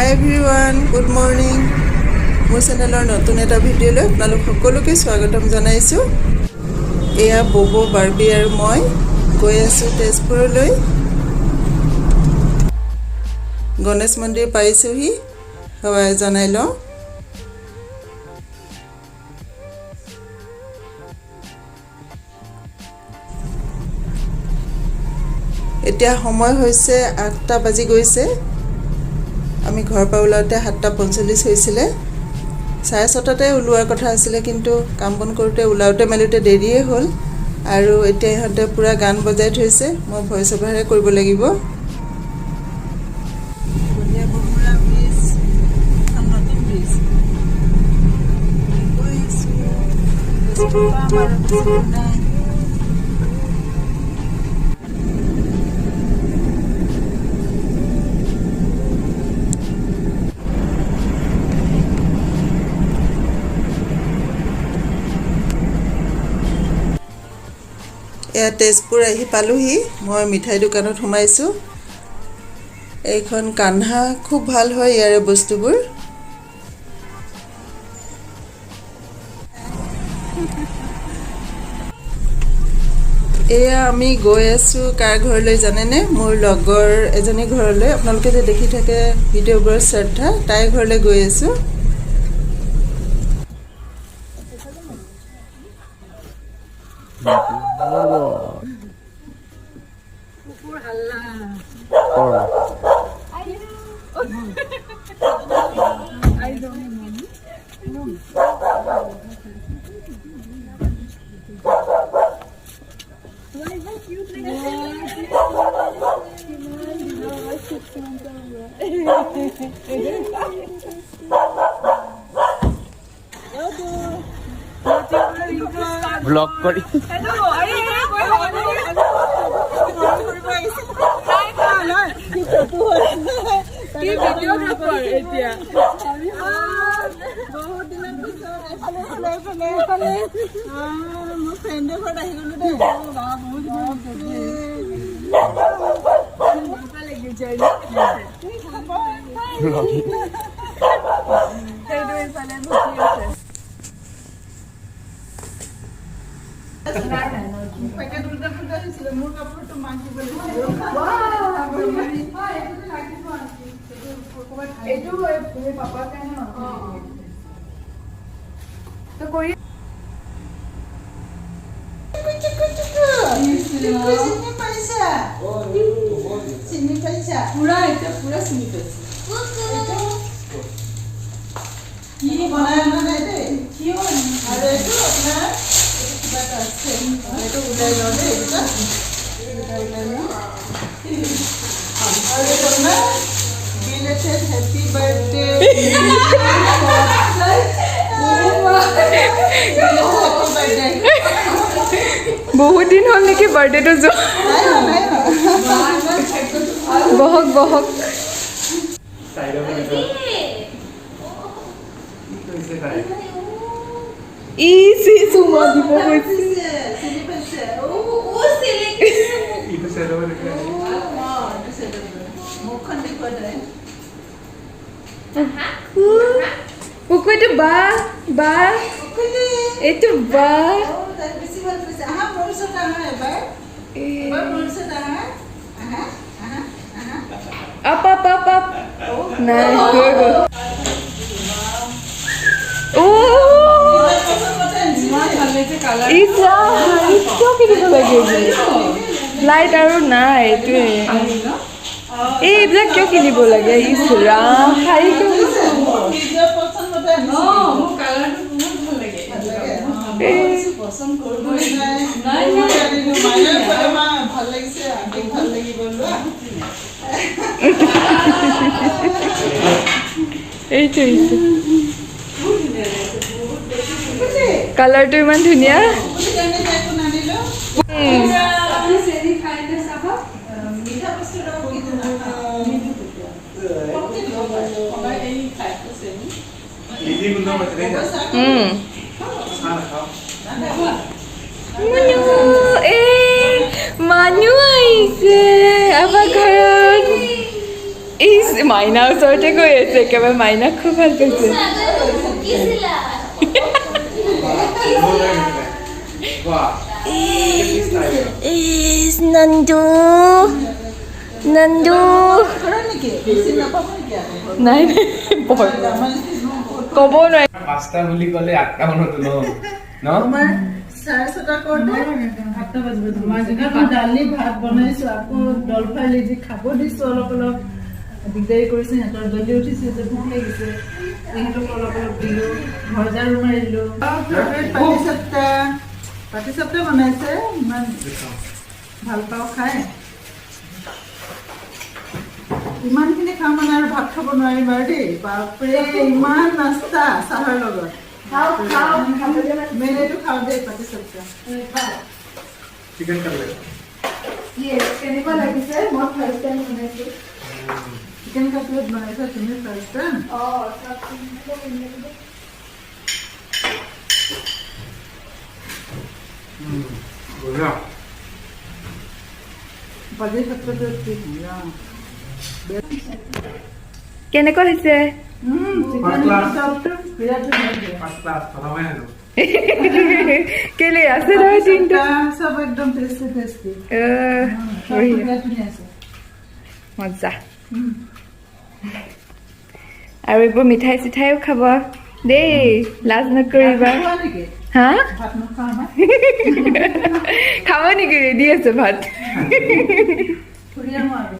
Hi everyone, good morning. মোৰ চেনেলৰ নতুন এটা ভিডিঅ'লৈ আপোনালোক সকলোকে স্বাগতম জনাইছো। এয়া ববো বাৰ্বি আৰু মই গৈ আছো তেজপুৰলৈ। গণেশ মন্দিৰ পাইছোহি, সেৱাই জনাই লওঁ। এতিয়া সময় হৈছে 8টা বাজি গৈছে। আমি ঘৰৰ পৰা ওলাওঁতে 7:45 হৈছিলে। 6:30টাতে ওলোৱাৰ কথা আছিলে, কিন্তু কাম বন কৰোঁতে ওলাওঁতে মেলোঁতে দেৰিয়ে হ'ল। আৰু এতিয়া ইহঁতে পূৰা গান বজাই থৈছে, মই ভইচ অভাৰহে কৰিব লাগিব। এয়া তেজপুৰ আহি পালোহি। মই মিঠাই দোকানত সোমাইছোঁ। এইখন কান্ধা, খুব ভাল হয় ইয়াৰে বস্তুবোৰ। এয়া আমি গৈ আছোঁ কাৰ ঘৰলৈ জানেনে? মোৰ লগৰ এজনী ঘৰলৈ। আপোনালোকে যে দেখি থাকে ভিডিঅ'বোৰত শ্ৰদ্ধা, তাইৰ ঘৰলৈ গৈ আছোঁ। ব্লগ কৰি বহুত দিন হ'ল নেকি বাৰ্থডেটো যোৱা। বহক বহক। চুমা দিব এইটো বা বা এইটো বা আপ আপ আপ আপ নাই হৈ গ'ল। কিয় কিনিব লাগে লাইট আৰু নাই? এইটোৱে এইবিলাক কিয় কিনিব লাগে? শাৰী এইটো কালাৰটো ইমান ধুনীয়া। মানুহ আহিছে আমাৰ ঘৰত। আজি মাইনা ওচৰতে গৈ আছে একেবাৰে মাইনাক খুব ভাল পাইছে নন্দু নন্দু নাই ক'ব নোৱাৰি 5টা বুলি ক'লে 8টা মানত ন চাৰে ছটা কৰোঁতে 8টা বাজিব মই দালি ভাত বনাইছোঁ আকৌ জলফাই লিজি খাব দিছোঁ অলপ অলপ দিগদাৰি কৰিছে সিহঁতৰ জলদি উঠিছে যে ভোক লাগিছে সিহঁতক অলপ অলপ দিলোঁ ঘৰ ঝাৰু মাৰিলোঁ পাতি চাপ্তা বনাইছে ইমান ভাল পাওঁ খাই ইমানখিনি খাওঁ মানে আৰু ভাত খাব নোৱাৰিম আৰু দেই বাপৰে ইমান নাস্তা চাহৰ লগত মেলেটো খাওঁ দেই পাতি চাপ্তা চিকেন কাটলেট কেনেকুৱা লাগিছে মই ফাৰ্ষ্ট টাইম বনাইছোঁ চিকেন কাটলেট বনাইছা তুমি ফাৰ্ষ্ট টাইম বঢ়িয়া পাতি চাপ্তাটো ঠিক কেনেকুৱা হৈছে বিৰাট ধুনীয়া 5টা ফলামাই আনো কেলে আছে নহয় চিন্তা চব একদম টেষ্টি টেষ্টি ধুনীয়া আছে মজা আৰু এইবোৰ মিঠাই চিঠাইও খাব দেই লাজ নকৰিবা নেকি হা ভাত নোখোৱা আমাৰ খাব নেকি ৰেডি আছে ভাত ফুৰি আহোঁ আৰু